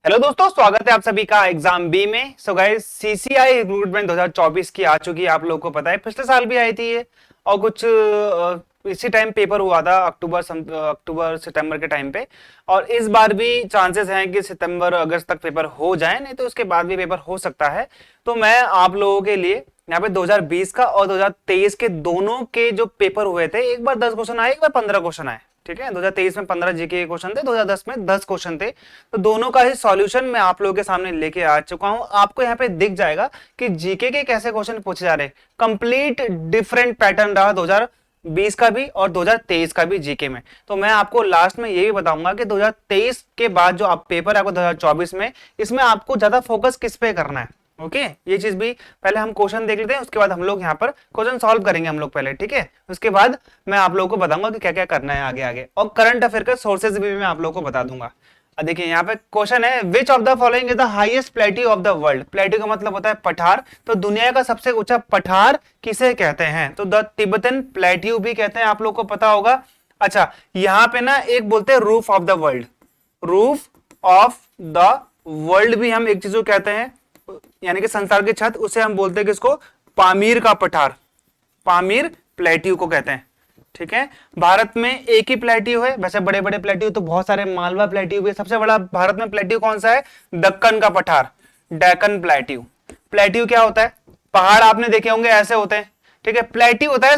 Hello दोस्तों, स्वागत है आप सभी का एग्जाम बी में। सो गाइस, सीसीआई रिक्रूटमेंट 2024 की आ चुकी है। आप लोगों को पता है पिछले साल भी आई थी ये, और कुछ इसी टाइम पेपर हुआ था अक्टूबर सितंबर के टाइम पे। और इस बार भी चांसेस हैं कि सितंबर अगस्त तक पेपर हो जाए, नहीं तो उसके बाद भी पेपर हो सकता है। तो मैं आप लोगों के लिए यहाँ पे 2020 का और 2023 के दोनों के जो पेपर हुए थे, एक बार 10 क्वेश्चन आए, एक बार 15 क्वेश्चन आए। ठीक है, 2023 में 15 जीके के क्वेश्चन थे, 2010 में 10 क्वेश्चन थे। तो दोनों का ही सॉल्यूशन मैं आप लोगों के सामने लेके आ चुका हूं। आपको यहाँ पे दिख जाएगा कि जीके के कैसे क्वेश्चन पूछे जा रहे हैं। कंप्लीट डिफरेंट पैटर्न रहा 2020 का भी और 2023 का भी जीके में। तो मैं आपको लास्ट में ये भी बताऊंगा कि 2023 के बाद जो आप पेपर है आपको 2024 में, इसमें आपको ज्यादा फोकस किस पे करना है। ओके, ये चीज भी पहले हम क्वेश्चन देख लेते हैं, उसके बाद हम लोग यहाँ पर क्वेश्चन सॉल्व करेंगे हम लोग पहले। ठीक है, उसके बाद मैं आप लोगों को बताऊंगा कि क्या क्या करना है आगे आगे, और करंट अफेयर का सोर्सेज भी मैं आप लोगों को बता दूंगा। देखिए यहाँ पे क्वेश्चन है, विच of the following is the highest plateau of the world. Plateau का मतलब होता है पठार। तो दुनिया का सबसे ऊंचा पठार किसे कहते हैं? तो द तिब्बतन प्लेट्यू भी कहते हैं, आप लोग को पता होगा। अच्छा, यहाँ पे ना एक बोलते हैं roof of the world. Roof of the world भी हम एक चीज को कहते हैं, यानी कि संसार की छत, उसे हम बोलते हैं किसको? पामीर का पठार, पामीर प्लेट्यू को कहते हैं। ठीक है, भारत में एक ही प्लेट्यू है, वैसे बड़े बड़े प्लेट्यू तो बहुत सारे, मालवा प्लेट्यू भी। सबसे बड़ा भारत में प्लेट्यू कौन सा है? दक्कन का पठार, डेक्कन प्लेट्यू। प्लेट्यू क्या होता है? पहाड़ आपने देखे होंगे ऐसे होते हैं। ठीक है, प्लेट्यू होता है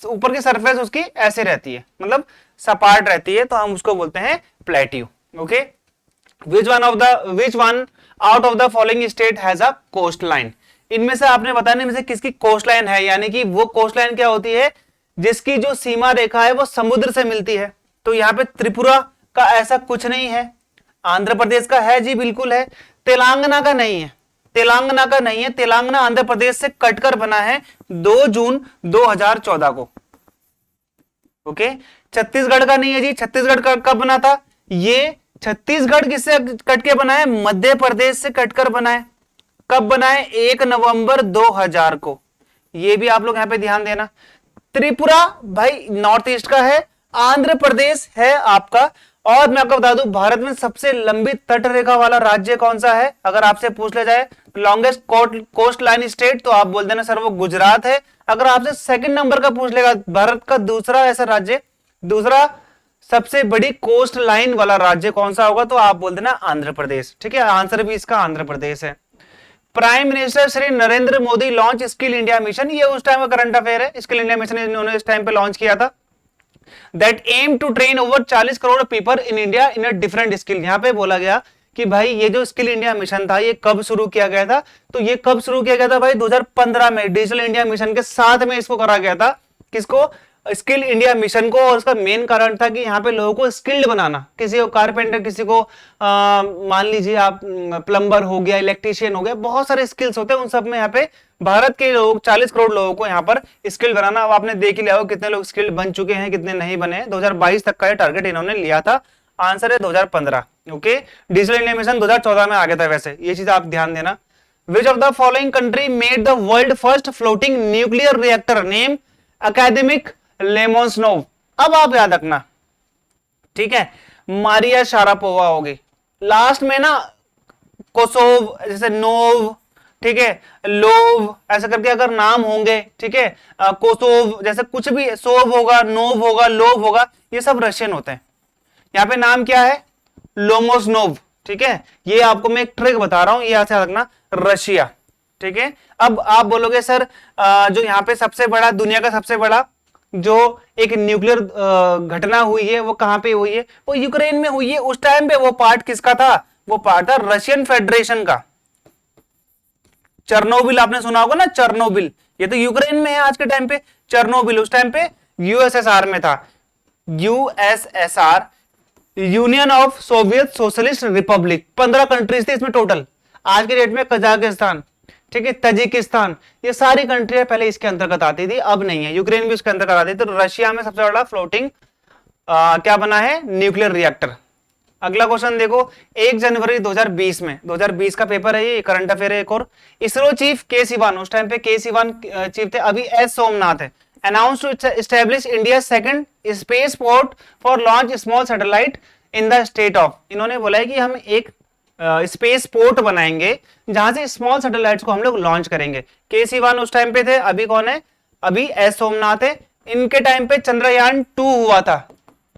ऊपर की सरफेस उसकी ऐसे रहती है, मतलब सपाट रहती है, तो हम उसको बोलते हैं plateau. Okay, which one out of the following state has a coast line. इनमें से आपने बताने में से किसकी कोस्ट लाइन है, यानी कि वो कोस्ट लाइन क्या होती है जिसकी जो सीमा रेखा है वो समुद्र से मिलती है। तो यहाँ पे त्रिपुरा का ऐसा कुछ नहीं है। आंध्र प्रदेश का है जी, बिल्कुल है। तेलंगाना का नहीं है, तेलंगाना का नहीं है। तेलंगाना आंध्र प्रदेश से कटकर बना है 2 जून 2014 को। ओके, छत्तीसगढ़ का नहीं है जी। छत्तीसगढ़ का कब बना था? ये छत्तीसगढ़ किससे कट के बना है? मध्य प्रदेश से कटकर बना है। कब बना है? 1 नवंबर 2000 को। ये भी आप लोग यहां पे ध्यान देना। त्रिपुरा भाई नॉर्थ ईस्ट का है, आंध्र प्रदेश है आपका। और मैं आपको बता दूं, भारत में सबसे लंबी तट रेखा वाला राज्य कौन सा है? अगर आपसे पूछ लिया जाए लॉन्गेस्ट कोस्ट लाइन स्टेट, तो आप बोल देना सर वो गुजरात है। अगर आपसे सेकंड नंबर का पूछ लेगा भारत का दूसरा ऐसा राज्य, दूसरा सबसे बड़ी कोस्ट लाइन वाला राज्य कौन सा होगा, तो आप बोल देना आंध्र प्रदेश। ठीक है, आंसर भी इसका आंध्र प्रदेश है। Prime minister Shri Narendra Modi launch skill India mission. ये उस टाइम का करंट अफेयर है। स्किल इंडिया मिशन इन्होंने इस टाइम पे लॉन्च किया था। That aim to train over 40 crore people in India in a different skill. यहां पे बोला गया कि भाई ये जो स्किल इंडिया मिशन था ये कब शुरू किया गया था? तो ये कब शुरू किया गया था भाई? 2015 में डिजिटल इंडिया मिशन के साथ में इसको करा गया था। किसको? स्किल इंडिया मिशन को। और उसका मेन कारण था कि यहाँ पे लोगों को स्किल्ड बनाना। किसी को कारपेंटर, किसी को मान लीजिए आप प्लम्बर हो गया, इलेक्ट्रिशियन हो गया, बहुत सारे स्किल्स होते हैं। उन सब में यहाँ पे भारत के लोग 40 करोड़ लोगों को यहाँ पर स्किल्ड बनाना। अब आपने देख ही लिया हो कितने लोग स्किल्ड बन चुके हैं, कितने नहीं बने। 2022 तक का टारगेट इन्होंने लिया था। आंसर है 2015। ओके, डिजिटल इंडिया मिशन 2014 में आ गया था। वैसे ये चीज आप ध्यान देना। Which of the following country made the world first floating nuclear reactor? Name academic Lomonosov. अब आप याद रखना, ठीक है, मारिया शारापोवा होगी। लास्ट में ना कोसोव, जैसे नोव, ठीक है, लोव, ऐसा करके अगर नाम होंगे, ठीक है, कोसोव जैसे कुछ भी, सोव होगा, नोव होगा, लोव होगा, ये सब रशियन होते हैं। यहां पे नाम क्या है? लोमोसनोव। ठीक है, ये आपको मैं एक ट्रिक बता रहा हूं, ये याद रखना, रशिया। ठीक है, अब आप बोलोगे सर जो यहाँ पे सबसे बड़ा, दुनिया का सबसे बड़ा जो एक न्यूक्लियर घटना हुई है वो कहां पे हुई है? वो यूक्रेन में हुई है। उस टाइम पे वो पार्ट किसका था? वो पार्ट था रशियन फेडरेशन का। चरनोबिल आपने सुना होगा ना, चरनोबिल, ये तो यूक्रेन में है आज के टाइम पे। चरनोबिल उस टाइम पे यूएसएसआर में था। USSR, union of Soviet socialist Republic. 15 countries थे इसमें टोटल। आज के डेट में कजाकिस्तान, ठीक है, तजिकिस्तान, ये सारी कंट्रियां पहले इसके अंतर्गत आती थी, अब नहीं है। यूक्रेन भी उसके अंतर्गत आती थी। तो रशिया में सबसे बड़ा फ्लोटिंग क्या बना है? Nuclear reactor. अगला क्वेश्चन देखो, 1 जनवरी 2020 में, 2020 का पेपर है ये, करंट अफेयर है एक और। इसरो चीफ के सिवान, उस टाइम पे के सिवान चीफ थे, अभी एस सोमनाथ है। Announce to establish India second space port for launch small satellite in the state of. इन्होंने बोला है कि हम एक स्पेस पोर्ट बनाएंगे जहां से स्मॉल सैटेलाइट्स को हम लोग लॉन्च करेंगे। KC-1 उस टाइम पे थे, अभी कौन है, अभी एस सोमनाथ है। इनके टाइम पे चंद्रयान-2 हुआ था,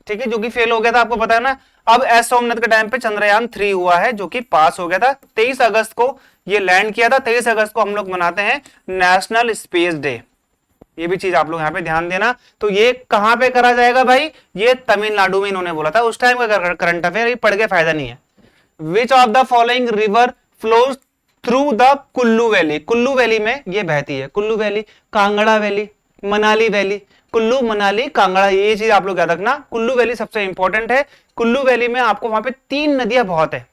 ठीक है, जो कि फेल हो गया था, आपको पता है ना। अब एस सोमनाथ के टाइम पे चंद्रयान-3 हुआ है जो कि पास हो गया था। 23 अगस्त को ये लैंड किया था। 23 अगस्त को हम लोग मनाते हैं नेशनल स्पेस डे। ये भी चीज आप लोग यहाँ पे ध्यान देना। तो ये कहां पे करा जाएगा भाई, ये तमिलनाडु में इन्होंने बोला था। उस टाइम का करंट अफेयर, ये पढ़ के फायदा नहीं है। विच of the following river flows through the Kullu valley, Kullu valley में ये बहती है। Kullu valley, Kangra valley, Manali valley, Kullu Manali Kangra, ये चीज आप लोग याद रखना। कुल्लू वैली सबसे इंपॉर्टेंट है। कुल्लू वैली में आपको वहां पे 3 नदियां बहुत है,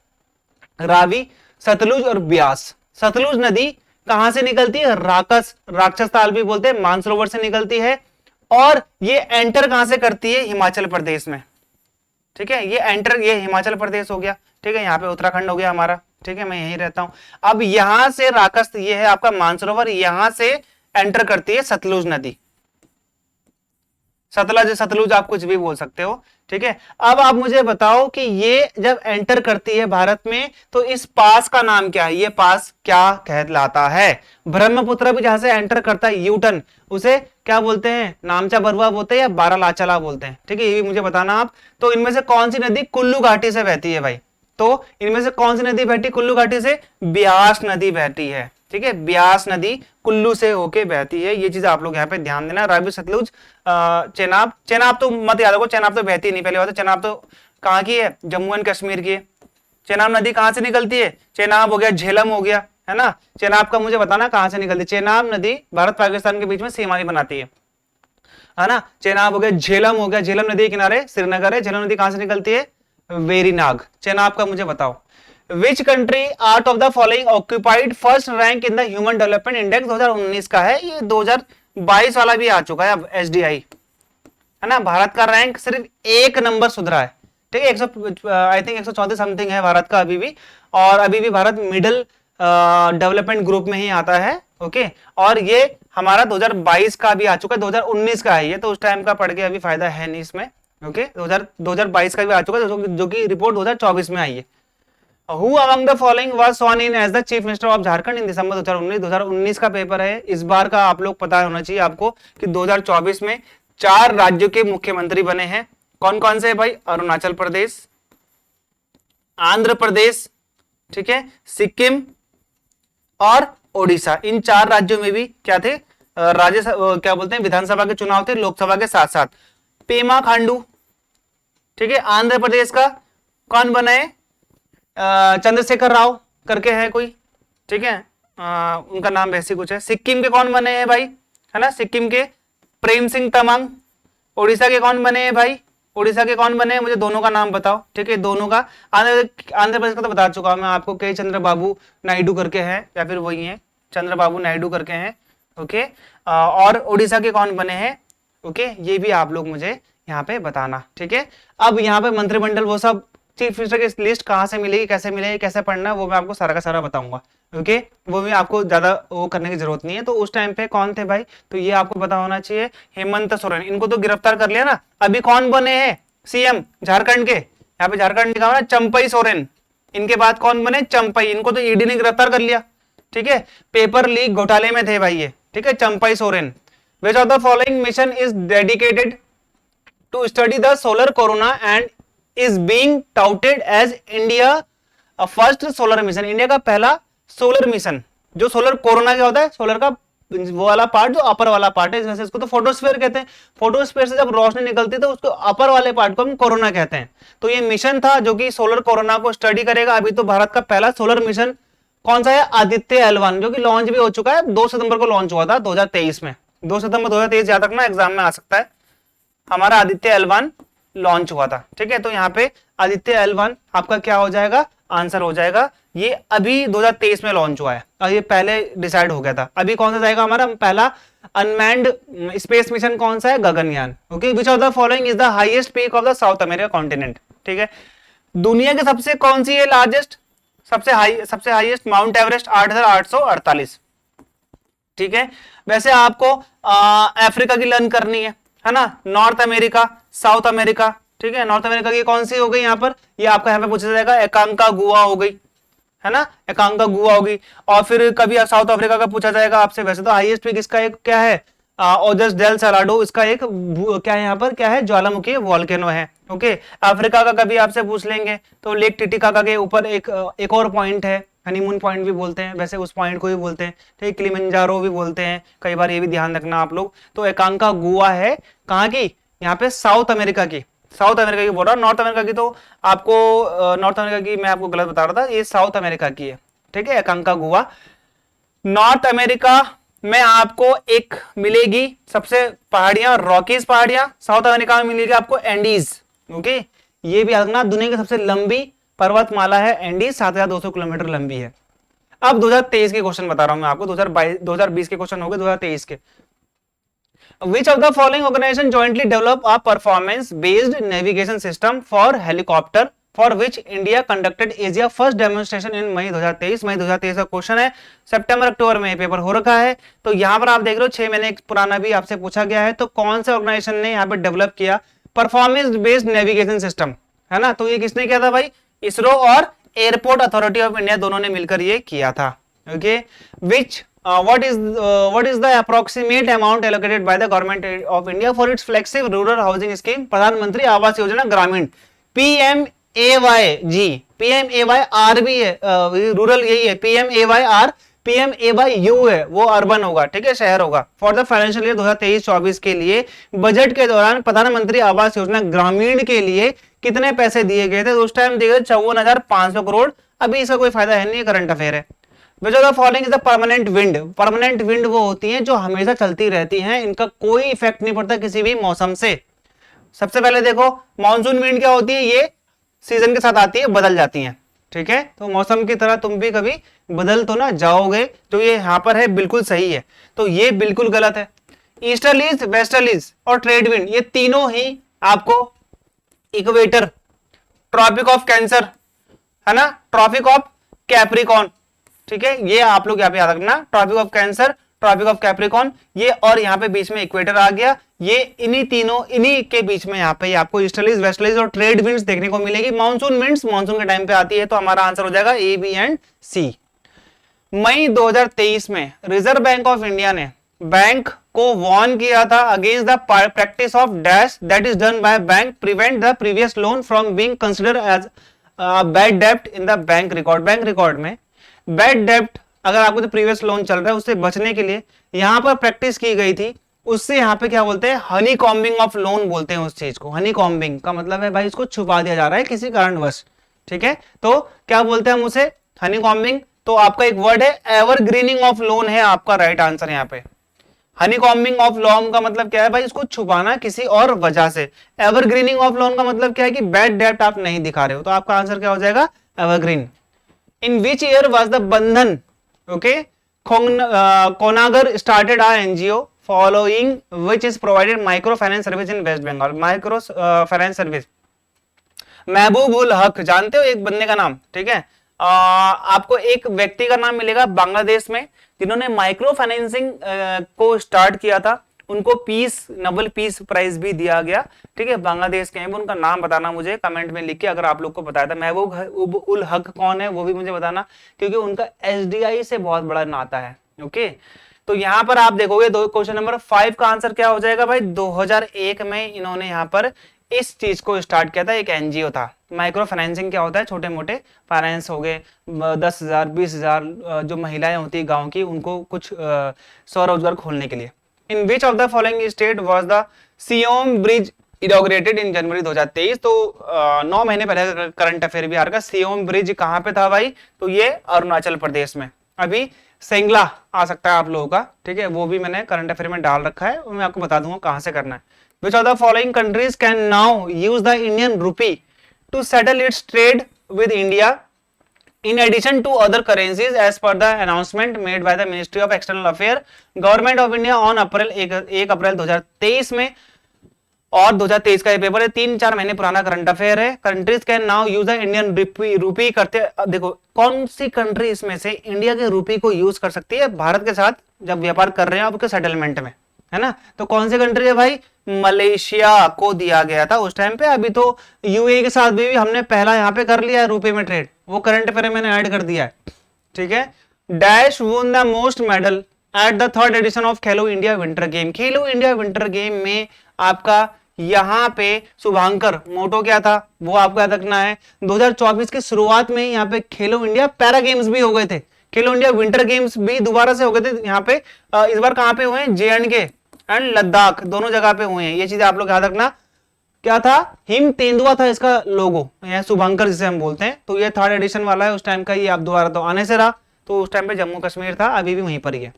रावी, सतलुज और ब्यास। सतलुज नदी कहां से निकलती है, राक्षस ताल भी बोलते हैं, मानसरोवर से निकलती है। और ये एंटर कहां से करती है, हिमाचल प्रदेश में, ठीक है। ये एंटर, ये हिमाचल प्रदेश हो गया, ठीक है, यहाँ पे उत्तराखंड हो गया हमारा, ठीक है, मैं यहीं रहता हूं। अब यहां से राकस, ये है आपका मानसरोवर, यहां से एंटर करती है सतलुज नदी। सतलुज आप कुछ भी बोल सकते हो, ठीक है। अब आप मुझे बताओ कि ये जब एंटर करती है भारत में तो इस पास का नाम क्या है, ये पास क्या कहलाता है। ब्रह्मपुत्र भी जहां से एंटर करता है यूटर्न, उसे क्या बोलते हैं, नामचा बरुआ बोलते हैं या बारालाचाला बोलते हैं, ठीक है, ये भी मुझे बताना आप। तो इनमें से कौन सी नदी कुल्लू घाटी से बहती है भाई, तो इनमें से कौन सी नदी बहती कुल्लू घाटी से, ब्यास नदी बहती है, ठीक है। ब्यास नदी कुल्लू से होके बहती है, ये चीज आप लोग यहाँ पे ध्यान देना। रावी, सतलुज, चेनाब, चेनाब तो मत याद रखो, चेनाब तो बहती नहीं, पहले बात है, चेनाब तो कहाँ की है, जम्मू एंड कश्मीर की है। चेनाब नदी कहां से निकलती है, चेनाब हो गया, झेलम हो गया, है ना। चेनाब का मुझे बताना कहां से निकलती है। चेनाब नदी भारत पाकिस्तान के बीच में सीमा बनाती है ना। चेनाब हो गया, झेलम हो गया, झेलम नदी के किनारे श्रीनगर है। झेलम नदी कहां से निकलती है, वेरीनाग। चेनाब का मुझे बताओ। Which country out of the following occupied first rank in the human development index 2019 का है, ये 2022 वाला भी आ चुका है अब SDI, है ना। भारत का रैंक सिर्फ 1 नंबर सुधरा है, ठीक है। 100 आई थिंक 134 समथिंग है भारत का अभी भी, और अभी भी भारत मिडिल डेवलपमेंट ग्रुप में ही आता है, ओके। और ये हमारा 2022 का भी आ चुका है, 2019 का है ये, तो उस टाइम का पढ़ के अभी फायदा है नहीं इसमें, ओके। 2022 का भी आ चुका है, जो कि रिपोर्ट 2024 में आई है। Who among the following was sworn in as the Chief Minister of Jharkhand in December 2019? 2019 का पेपर है, इस बार का आप लोग पता होना चाहिए आपको कि 2024 में 4 राज्यों के मुख्यमंत्री बने हैं। कौन कौन से भाई, अरुणाचल प्रदेश, आंध्र प्रदेश, ठीक है, सिक्किम और ओडिशा। इन 4 राज्यों में भी क्या थे, क्या बोलते हैं, विधानसभा के चुनाव थे लोकसभा के साथ साथ। पेमा खांडू, ठीक है, आंध्र प्रदेश का कौन बने, चंद्रशेखर राव करके है कोई, ठीक है, उनका नाम वैसे कुछ है। सिक्किम के कौन बने हैं भाई, है ना, सिक्किम के प्रेम सिंह तमांग। ओडिशा के कौन बने हैं भाई, ओडिशा के कौन बने हैं, मुझे दोनों का नाम बताओ, ठीक है, दोनों का। आंध्र प्रदेश का तो बता चुका हूं मैं आपको, के चंद्रबाबू नायडू करके है, या फिर वही है, चंद्रबाबू नायडू करके हैं, ओके। और ओडिशा के कौन बने हैं, ओके, ये भी आप लोग मुझे यहाँ पे बताना, ठीक है। अब यहाँ पे मंत्रिमंडल वो सब चीफ मिनिस्टर की लिस्ट कहां से मिलेगी, कैसे मिलेगी, कैसे पढ़ना है, वो मैं आपको सारा का सारा बताऊंगा, ओके। वो भी आपको ज्यादा वो करने की जरूरत नहीं है। तो उस टाइम पे कौन थे भाई, तो ये आपको पता होना चाहिए, हेमंत सोरेन। इनको तो गिरफ्तार कर लिया ना, अभी कौन बने हैं CM झारखंड के, यहाँ पे झारखंड लिखा हुआ ना, चंपई सोरेन। इनके बाद कौन बने, चंपई, इनको तो ED ने गिरफ्तार कर लिया, ठीक है, पेपर लीक घोटाले में थे भाई ये, ठीक है, Champai Soren. Which of the following mission is dedicated to study the solar corona and is being touted as India first solar mission, India का पहला सोलर मिशन। जो सोलर कोरोना क्या होता है, सोलर का वो वाला पार्ट जो अपर वाला पार्ट है, इस वजह से इसको तो फोटोस्फीयर कहते हैं। फोटोस्फीयर से जब रोशनी निकलती है तो उसको अपर वाले पार्ट को हम कोरोना कहते हैं। तो ये मिशन था जो कि सोलर कोरोना को स्टडी करेगा। अभी तो भारत का पहला सोलर मिशन कौन सा है, आदित्य L1, जो कि लॉन्च भी हो चुका है, 2 सितंबर को लॉन्च हुआ था 2023 में। 2 सितंबर 2023 याद रखना, एग्जाम में आ सकता है। हमारा आदित्य L1 लॉन्च हुआ था, ठीक है। तो यहाँ पे आदित्य L1 आपका क्या हो जाएगा, आंसर हो जाएगा। ये अभी 2023 में लॉन्च हुआ है और ये पहले डिसाइड हो गया था। अभी कौन सा जाएगा हमारा पहला अनमैन्ड स्पेस मिशन, कौन सा है, Gaganyaan, okay. Which of the following is the highest peak of the south America continent, ठीक है। दुनिया के सबसे कौन सी है लार्जेस्ट, सबसे हाईएस्ट, माउंट एवरेस्ट 8848, ठीक है। वैसे आपको अफ्रीका की लर्न करनी है ना, नॉर्थ अमेरिका, साउथ अमेरिका, ठीक है। नॉर्थ अमेरिका की कौन सी हो गई यहाँ पर, ये आपका यहाँ पे पूछा जाएगा, एकांका गुआ हो गई, है ना, एकांका गुहा होगी। और फिर कभी साउथ अफ्रीका का पूछा जाएगा आपसे। वैसे तो हाईएस्ट पीक इसका एक क्या है, ओजस डेल सलाडो, इसका एक क्या है यहाँ पर, क्या है, ज्वालामुखी वॉल्केनो है। ओके, अफ्रीका का कभी आपसे पूछ लेंगे तो लेक टिटिकाका के ऊपर एक और पॉइंट है, हनीमून पॉइंट भी बोलते हैं वैसे उस पॉइंट को भी बोलते हैं, ठीक, किलिमंजारो भी बोलते हैं कई बार, ये भी ध्यान रखना आप लोग। तो एकांका गुहा है कहाँ की, यहाँ पे साउथ अमेरिका की, साउथ अमेरिका की बोल रहा हूँ, नॉर्थ अमेरिका की तो आपको नॉर्थ अमेरिका की मैं आपको गलत बता रहा था, ये साउथ अमेरिका की है, ठीक है, एकांका गुहा। नॉर्थ अमेरिका में आपको एक मिलेगी सबसे पहाड़ियां, रॉकीज पहाड़ियां, साउथ अमेरिका में मिलेगी आपको एंडीज। ओके, ये भी याद रखना, दुनिया की सबसे लंबी पर्वतमाला है एंडीज, 7200 किलोमीटर लंबी है। अब 2023 के क्वेश्चन बता रहा हूं मैं आपको, 2020 के क्वेश्चन हो गए 2023 के। Which of the following organization jointly develop a performance-based navigation system for helicopter for which India conducted Asia first demonstration in मई 2023? मई 2023 का क्वेश्चन है, सितंबर अक्टूबर में पेपर हो रखा है। तो यहाँ पर आप देख रहे हो 6 महीने पुराना भी आपसे पूछा गया है। तो कौन से ऑर्गेनाइजेशन ने यहाँ पर डेवलप किया परफॉर्मेंस बेस्ड नेविगेशन सिस्टम, है ना, तो ये किसने किया था भाई, इसरो और एयरपोर्ट अथॉरिटी ऑफ इंडिया दोनों ने मिलकर ये किया था। Okay, which what is the approximate amount allocated by the government of India for its flagship rural housing scheme प्रधानमंत्री आवास योजना ग्रामीण, PMAYG, PMAYR भी है, रूरल यही है, PMAYR, PMAYU है, वो अर्बन होगा, ठीक है, शहर होगा। फॉर द फाइनेंशियल ईयर 2023-24 के लिए बजट के दौरान प्रधानमंत्री आवास योजना ग्रामीण के लिए कितने पैसे दिए गए थे, तो उस टाइम दिए गए 54,500 करोड़। अभी इसका कोई फायदा है नहीं, करंट अफेयर है। Which of the following is the permanent wind? Permanent wind वो होती हैं जो हमेशा चलती रहती हैं, इनका कोई इफेक्ट नहीं पड़ता किसी भी मौसम से। सबसे पहले देखो मॉनसून विंड क्या होती है, ये सीजन के साथ आती है, बदल जाती हैं, ठीक है, तो मौसम की तरह तुम भी कभी बदल तो ना जाओगे। तो ये यहाँ पर है बिल्कुल सही है, तो ये बिल्कुल गलत है। ईस्टर्लीज, वेस्टर्लीज और ट्रेड विंड, ये तीनों ही आपको इक्वेटर, ट्रॉपिक ऑफ कैंसर, है ना, ट्रॉपिक ऑफ कैप्रिकॉन, ठीक है, ये आप लोग यहाँ पे याद रखना, tropic of cancer, tropic of capricorn, ये और यहाँ पे बीच में इक्वेटर आ गया, ये इन्हीं के बीच में यहाँ पे आपको ईस्टर्लीज, वेस्टर्लीज और ट्रेड विंड्स देखने को मिलेगी। मानसून विंड्स मानसून के टाइम पे आती है, तो हमारा आंसर हो जाएगा ए, बी एंड सी। मई 2023 में रिजर्व बैंक ऑफ इंडिया ने बैंक को वार्न किया था against the practice of dash that is done by bank prevent the previous loan from being considered as bad डेब्ट in the bank record. Bank record में bad डेब्ट अगर आपको जो प्रीवियस लोन चल रहा है उससे बचने के लिए यहाँ पर प्रैक्टिस की गई थी, उससे यहाँ पे क्या बोलते हैं, हनी कॉम्बिंग ऑफ लोन बोलते हैं उस चीज को। हनी कॉम्बिंग का मतलब है भाई इसको छुपा दिया जा रहा है किसी कारणवश, ठीक है, तो क्या बोलते हैं हम उसे, हनी कॉम्बिंग। तो आपका एक वर्ड है एवरग्रीनिंग ऑफ लोन है आपका राइट आंसर यहाँ पे। हनी कॉम्बिंग ऑफ लोन का मतलब क्या है भाई, इसको छुपाना किसी और वजह से। एवरग्रीनिंग ऑफ लोन का मतलब क्या है कि बैड डेब्ट आप नहीं दिखा रहे हो, तो आपका आंसर क्या हो जाएगा, evergreen. In which year was the Bandhan, okay, Konagar started our NGO following which is provided microfinance service in West Bengal? Microfinance service। महबूब उल हक, जानते हो एक बंदे का नाम, ठीक है, आपको एक व्यक्ति का नाम मिलेगा बांग्लादेश में जिन्होंने माइक्रो फाइनेंसिंग को स्टार्ट किया था, उनको नोबेल पीस प्राइज भी दिया गया, ठीक है, बांग्लादेश के हैं। उनका नाम बताना मुझे कमेंट में लिख के, अगर आप लोग को बताया था महबूब उल हक कौन है वो भी मुझे बताना, क्योंकि उनका एसडीआई से बहुत बड़ा नाता है। ओके, तो यहाँ पर आप देखोगे क्वेश्चन नंबर 5 का आंसर क्या हो जाएगा भाई, 2001 में इन्होंने यहाँ पर इस चीज को स्टार्ट किया था, एक एनजीओ था। माइक्रो फाइनेंसिंग क्या होता है, छोटे मोटे फाइनेंस हो गए, 10,000 20,000 जो महिलाएं होती है गाँव की, उनको कुछ स्वरोजगार खोलने के लिए। In which of the following state was the Siom Bridge inaugurated in January 2023? तो 9 महीने पहले करंट अफेयर भी आ रहा है। सियोम ब्रिज कहाँ पे था भाई, तो ये अरुणाचल प्रदेश में। अभी सेंगला आ सकता है आप लोगों का, ठीक है, वो भी मैंने करंट अफेयर में डाल रखा है, मैं आपको बता दूंगा कहाँ से करना है। Which of the following countries can now use the Indian rupee to settle its trade with India in addition to other currencies as per the announcement made by the Ministry of External Affairs, Government of India on 1 अप्रैल 2023 में। और 2023 का ये paper है, 3-4 महीने पुराना current affair है। Countries can now use the Indian rupee करते, देखो कौन सी कंट्री इसमें से इंडिया के रूपी को यूज कर सकती है भारत के साथ जब व्यापार कर रहे हैं आपके सेटलमेंट में, है ना। तो कौन सी कंट्री है भाई, मलेशिया को दिया गया था उस टाइम पे। अभी तो यूएई के साथ भी हमने पहला यहाँ पे कर लिया है रुपए में ट्रेड, वो करंट अफेयर मैंने ऐड कर दिया है, ठीक है। Dash won the most medal at the third edition of Khelo India winter game. Khelo India winter game में आपका यहाँ पे शुभांकर, मोटो क्या था वो आपको याद रखना है। 2024 की शुरुआत में यहाँ पे खेलो इंडिया पैरा गेम्स भी हो गए थे, खेलो इंडिया विंटर गेम्स भी दोबारा से हो गए थे यहाँ पे। इस बार कहां पे हुए हैं, JNK एंड लद्दाख दोनों जगह पे हुए हैं। ये चीजें आप लोग याद रखना। क्या था, हिम तेंदुआ था इसका लोगो, यह शुभंकर जिसे हम बोलते हैं। तो ये थर्ड एडिशन वाला है उस टाइम का, ये अब दोबारा तो आने से रहा, तो उस टाइम पे जम्मू कश्मीर था, अभी भी वहीं पर ही है।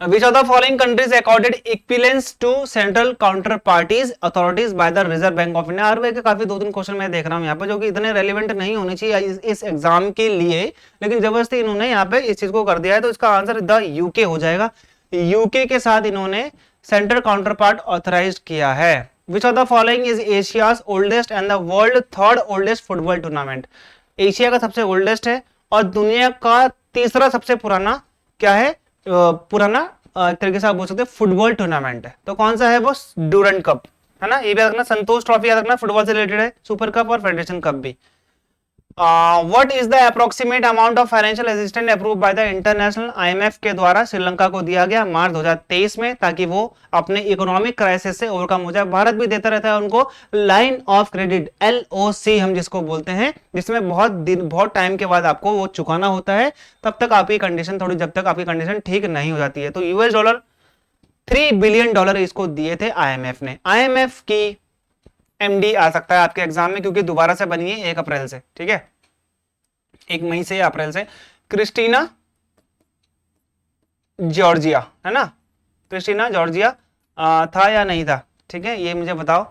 Which of the following countries accorded equivalence to central counterparties authorities by the Reserve Bank of India? RBI के काफी 2-3 क्वेश्चन मैं देख रहा हूं यहाँ पे जो कि इतने रेलिवेंट नहीं होने चाहिए इस एग्जाम के लिए, लेकिन जबरदस्ती इन्होंने यहाँ पे इस चीज को कर दिया है। तो इसका आंसर द यूके हो जाएगा। यूके के साथ इन्होंने सेंट्रल काउंटर पार्ट ऑथराइज किया है। Which of the following is Asia's oldest and the world third oldest football tournament? Asia का सबसे ओल्डेस्ट है और दुनिया का तीसरा सबसे पुराना क्या है, पुराना एक तरीके से आप बोल सकते हैं फुटबॉल टूर्नामेंट है। तो कौन सा है वो, डूरंट कप, है ना। ये भी याद रखना, संतोष ट्रॉफी याद रखना, फुटबॉल से रिलेटेड है, सुपर कप और फेडरेशन कप भी। What is the approximate amount of financial assistance approve by the international IMF के द्वारा श्रीलंका को दिया गया मार्च 2023 में, ताकि वो अपने इकोनॉमिक क्राइसिस से ओवरकम हो जाए। भारत भी देता रहता है उनको लाइन ऑफ क्रेडिट, LOC हम जिसको बोलते हैं, जिसमें बहुत टाइम के बाद आपको वो चुकाना होता है, तब तक आपकी कंडीशन थोड़ी, जब तक आपकी कंडीशन ठीक नहीं हो जाती है। तो $3 बिलियन इसको दिए थे IMF ने। IMF की MD आ सकता है आपके एग्जाम में, क्योंकि दोबारा से बनी है 1 अप्रैल से, ठीक है, 1 मई से, अप्रैल से। क्रिस्टीना जॉर्जिया, है ना, क्रिस्टीना जॉर्जिया था या नहीं था, ठीक है, ये मुझे बताओ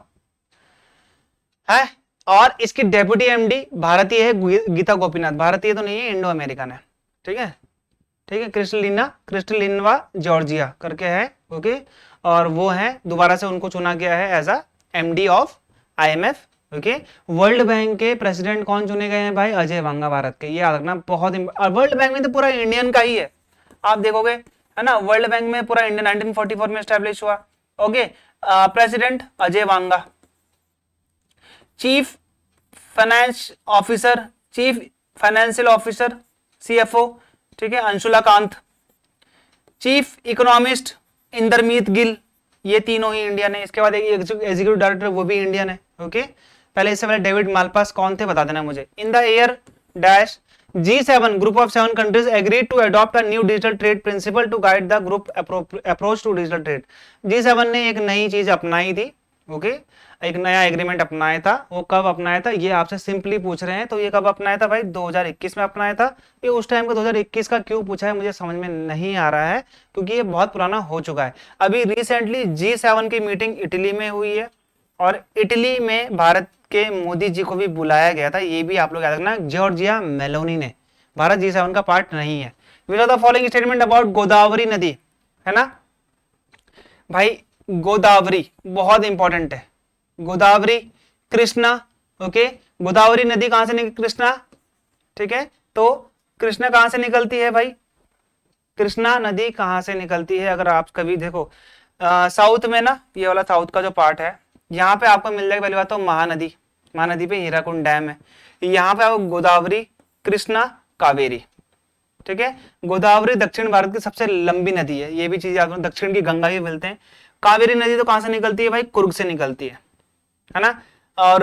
है। और इसकी डेप्यूटी MD भारतीय है, गीता गोपीनाथ, भारतीय तो नहीं है, इंडो अमेरिकन है, ठीक है, ठीक है। क्रिस्टलिनवा जॉर्जिया करके है, ओके। और वो है, दोबारा से उनको चुना गया है as a MD of IMF, okay. World bank के प्रेसिडेंट कौन चुने गए हैं भाई, अजय बांगा, भारत के, ये याद रखना बहुत। वर्ल्ड बैंक में तो पूरा इंडियन का ही है, आप देखोगे, है ना। वर्ल्ड बैंक में पूरा इंडियन 1944 में स्टैब्लिश हुआ, okay. President Ajay Banga. Chief financial officer CFO, ठीक है, अंशुला कांत। चीफ इकोनॉमिस्ट इंदरमीत गिल, ये तीनों ही इंडियन है। इसके बाद एक एग्जीक्यूटिव डायरेक्टर, वो भी इंडियन है, ओके। पहले इससे पहले डेविड मालपास कौन थे बता देना मुझे। In the year dash G7 group of 7 countries agreed to adopt a new digital trade principle to guide the group approach to digital trade. G7 ने एक नई चीज अपनाई थी, ओके, एक नया एग्रीमेंट अपनाया था। वो कब अपनाया था, ये आपसे सिंपली पूछ रहे हैं। तो ये कब अपनाया था भाई, 2021 में अपनाया था। ये उस टाइम का 2021 का क्यों पूछा है मुझे समझ में नहीं आ रहा है, क्योंकि ये बहुत पुराना हो चुका है। अभी रिसेंटली G7 की मीटिंग इटली में हुई है, और इटली में भारत के मोदी जी को भी बुलाया गया था। ये भी आप लोग याद रखना, जॉर्जिया मेलोनी ने। भारत G7 का पार्ट नहीं है। विच of the following statement about Godavari नदी, है ना भाई, गोदावरी बहुत इंपॉर्टेंट है। गोदावरी, कृष्णा, ओके। गोदावरी नदी कहां से निकलती, कृष्णा, ठीक है। तो कृष्णा कहां से निकलती है भाई, कृष्णा नदी कहां से निकलती है, अगर आप कभी देखो साउथ में ना, ये वाला साउथ का जो पार्ट है, यहाँ पे आपको मिल जाएगा। पहली बात तो महानदी पे हीराकुंड डैम है। यहाँ पे आपको गोदावरी, कृष्णा, कावेरी, ठीक है। गोदावरी दक्षिण भारत की सबसे लंबी नदी है, ये भी चीज याद रखना, दक्षिण की गंगा ही मिलते हैं। कावेरी नदी तो कहां से निकलती है भाई, कुर्ग से निकलती है ना। और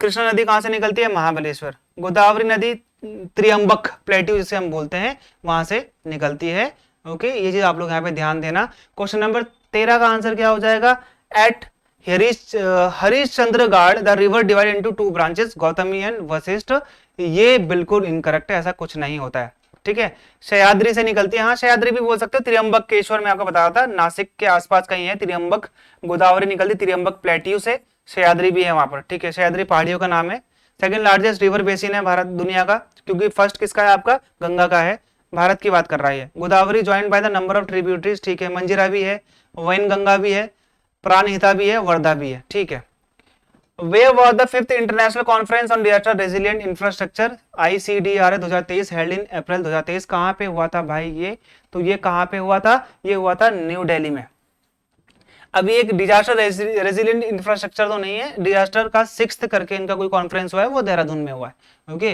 कृष्णा नदी कहां से निकलती है, महाबलेश्वर। गोदावरी नदी त्रियंबक प्लेट्यू जिसे हम बोलते हैं, वहां से निकलती है, ओके। ये चीज आप लोग यहाँ पे ध्यान देना। क्वेश्चन नंबर 13 का आंसर क्या हो जाएगा, at Harishchandra Ghat the river divide into 2 branches, Gautami and Vashishtha. ये बिल्कुल इनकरेक्ट है, ऐसा कुछ नहीं होता है, ठीक है। सह्याद्री से निकलती है, हाँ सह्याद्री भी बोल सकते हो। त्रियंबकेश्वर में आपको बताया था, नासिक के आसपास कहीं है त्रियंबक। गोदावरी निकलती त्रियंबक प्लेट्यू से, सह्याद्री भी है वहां पर, ठीक है। सह्याद्री पहाड़ियों का नाम है। सेकंड लार्जेस्ट रिवर बेसिन है भारत दुनिया का, क्योंकि फर्स्ट किसका है आपका, गंगा का है। भारत की बात कर रहा है। Godavari joined by the number of tributaries, ठीक है। मंजिरा भी है, वैनगंगा भी है, प्राणहिता भी है, वर्धा भी है, ठीक है। Where was the 5th International Conference on Disaster Resilient Infrastructure ICDR 2023 held in अप्रैल 2023? कहां पे हुआ था भाई ये, तो ये कहां पे हुआ था, ये हुआ था न्यू दिल्ली में, अभी एक डिजास्टर रेजिलिएंट इंफ्रास्ट्रक्चर तो नहीं है, डिजास्टर का 6th करके इनका कोई कॉन्फ्रेंस हुआ है, वो देहरादून में हुआ है। ओके,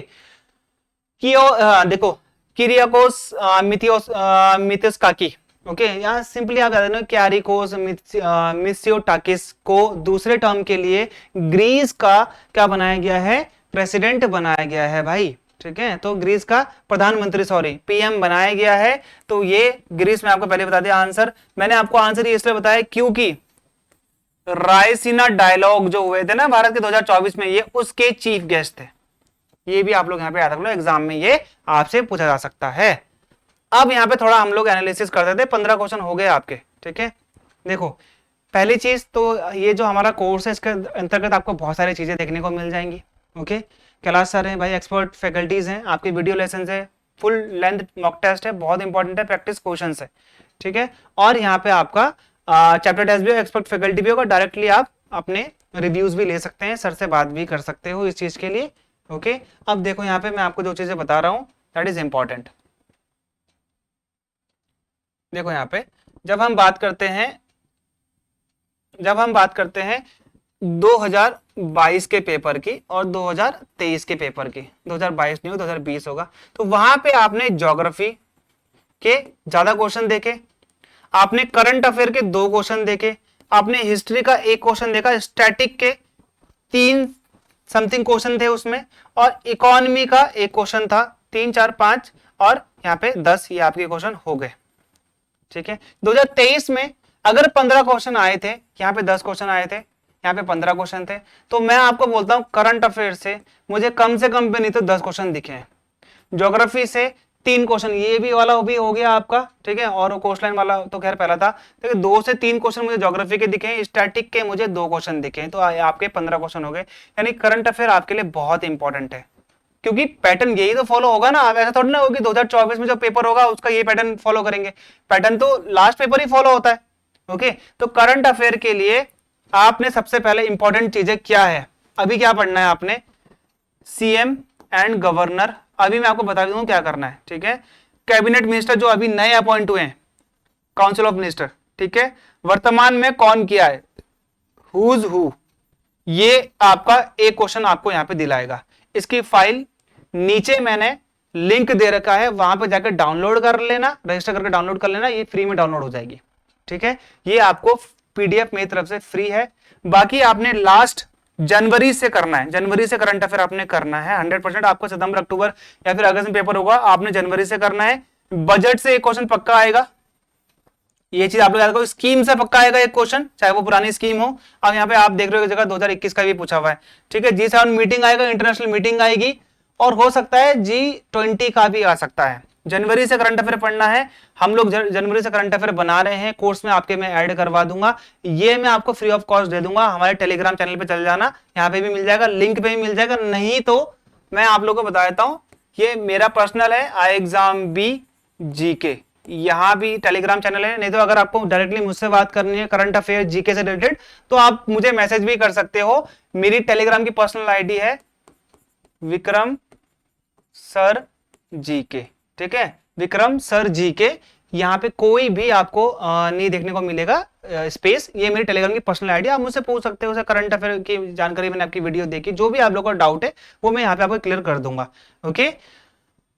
देखो किरियाकोस मिथियोस्काकी, ओके, यहाँ सिंपली आप बता क्यारिकोस मित्सियोटाकिस को दूसरे टर्म के लिए ग्रीस का क्या बनाया गया है, प्रेसिडेंट बनाया गया है भाई, ठीक है। तो ग्रीस का प्रधानमंत्री, सॉरी पीएम बनाया गया है। तो ये ग्रीस में आपको पहले बता दिया आंसर, मैंने आपको आंसर ये इसलिए बताया क्योंकि रायसीना डायलॉग जो हुए थे ना भारत के 2024 में, ये उसके चीफ गेस्ट थे। ये भी आप लोग यहाँ पे याद रख लो, एग्जाम में ये आपसे पूछा जा सकता है। अब यहाँ पे थोड़ा हम लोग एनालिसिस करते थे, 15 क्वेश्चन हो गए आपके, ठीक है। देखो पहली चीज तो ये जो हमारा कोर्स है, इसके अंतर्गत आपको बहुत सारी चीजें देखने को मिल जाएंगी। ओके, कैलाश सर हैं भाई, एक्सपर्ट फैकल्टीज हैं, आपकी वीडियो लेसन है, फुल लेंथ मॉक टेस्ट है, बहुत इंपॉर्टेंट है, प्रैक्टिस क्वेश्चन है, ठीक है। और यहाँ पे आपका चैप्टर टेस्ट भी, एक्सपर्ट फैकल्टी भी होगा, डायरेक्टली आप अपने रिव्यूज भी ले सकते हैं, सर से बात भी कर सकते हो इस चीज के लिए। ओके, अब देखो यहाँ पे मैं आपको जो चीजें बता रहा हूँ दैट इज इंपॉर्टेंट। देखो यहाँ पे जब हम बात करते हैं 2022 के पेपर की और 2023 के पेपर की, 2022 नहीं होगा 2020 होगा, तो वहां पे आपने ज्योग्राफी के ज्यादा क्वेश्चन देखे, आपने करंट अफेयर के 2 क्वेश्चन देखे, आपने हिस्ट्री का 1 क्वेश्चन देखा, स्टैटिक के 3 समथिंग क्वेश्चन थे उसमें, और इकोनॉमी का 1 क्वेश्चन था, 3 4 5 और यहाँ पे 10, ये आपके क्वेश्चन हो गए, ठीक है। 2023 में अगर 15 क्वेश्चन आए थे, यहाँ पे 10 क्वेश्चन आए थे, यहाँ पे 15 क्वेश्चन थे, तो मैं आपको बोलता हूं करंट अफेयर से मुझे कम से कम पे नहीं तो 10 क्वेश्चन दिखे हैं, ज्योग्राफी से 3 क्वेश्चन, ये भी वाला भी हो गया आपका, ठीक है, और कोस्ट लाइन वाला तो खैर पहला था, ठीक है। 2 से 3 क्वेश्चन मुझे ज्योग्राफी के दिखे हैं, स्टैटिक के मुझे 2 क्वेश्चन दिखे हैं, तो आपके 15 क्वेश्चन हो गए। यानी करंट अफेयर आपके लिए बहुत इंपॉर्टेंट है, क्योंकि पैटर्न यही तो फॉलो होगा ना, ऐसा थोड़ी ना होगी 2024 में जो पेपर होगा उसका ये पैटर्न फॉलो करेंगे, पैटर्न तो लास्ट पेपर ही फॉलो होता है। ओके, तो करंट अफेयर के लिए आपने सबसे पहले इंपॉर्टेंट चीजें क्या है, अभी क्या पढ़ना है आपने, सीएम एंड गवर्नर, अभी मैं आपको बता दूं क्या करना है, ठीक है। कैबिनेट मिनिस्टर जो अभी नए अपॉइंट हुए हैं, काउंसिल ऑफ मिनिस्टर, ठीक है, वर्तमान में कौन किया है, हुज हु, ये आपका एक क्वेश्चन आपको यहां पे दिलाएगा। इसकी फाइल नीचे मैंने लिंक दे रखा है, वहां पे जाकर डाउनलोड कर लेना, रजिस्टर करके डाउनलोड कर लेना, ये फ्री में डाउनलोड हो जाएगी, ठीक है। ये आपको पीडीएफ मेरी तरफ से फ्री है। बाकी आपने लास्ट जनवरी से करना है, जनवरी से करंट अफेयर आपने करना है 100%। आपको सितंबर अक्टूबर या फिर अगस्त में पेपर होगा, आपने जनवरी से करना है। बजट से एक क्वेश्चन पक्का आएगा, ये चीज आप लोग याद करो, स्कीम से पक्का आएगा एक क्वेश्चन, चाहे वो पुरानी स्कीम हो। अब यहाँ पे आप देख रहे हो जगह 2021 का भी पूछा हुआ है, ठीक है। G7 मीटिंग आएगा, इंटरनेशनल मीटिंग आएगी, और हो सकता है G20 का भी आ सकता है। जनवरी से करंट अफेयर पढ़ना है, हम लोग जनवरी से करंट अफेयर बना रहे हैं, कोर्स में आपके मैं ऐड करवा दूंगा, ये मैं आपको फ्री ऑफ कॉस्ट दे दूंगा। हमारे टेलीग्राम चैनल पे चल जाना, यहाँ पे भी मिल जाएगा, लिंक पे भी मिल जाएगा। नहीं तो मैं आप लोगों को बता देता हूँ, ये मेरा पर्सनल है, आई एग्जाम बी जीके, यहाँ भी टेलीग्राम चैनल है। नहीं तो अगर आपको डायरेक्टली मुझसे बात करनी है करंट अफेयर जीके से रिलेटेड, तो आप मुझे मैसेज भी कर सकते हो। मेरी टेलीग्राम की पर्सनल आईडी है विक्रम सर जीके, ठीक है, विक्रम सर जीके। यहाँ पे कोई भी आपको नहीं देखने को मिलेगा स्पेस, ये मेरी टेलीग्राम की पर्सनल आईडी, आप मुझसे पूछ सकते हो। करंट अफेयर की जानकारी मैंने आपकी वीडियो देखी, जो भी आप लोगों का डाउट है वो मैं यहाँ पे आपको क्लियर कर दूंगा। ओके,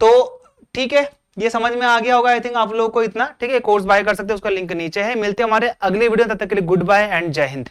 तो ठीक है, ये समझ में आ गया होगा आई थिंक आप लोगों को इतना, ठीक है। कोर्स बाय कर सकते हो, उसका लिंक नीचे है। मिलते हैं हमारे अगले वीडियो, तब तक के लिए गुड बाय एंड जय हिंद।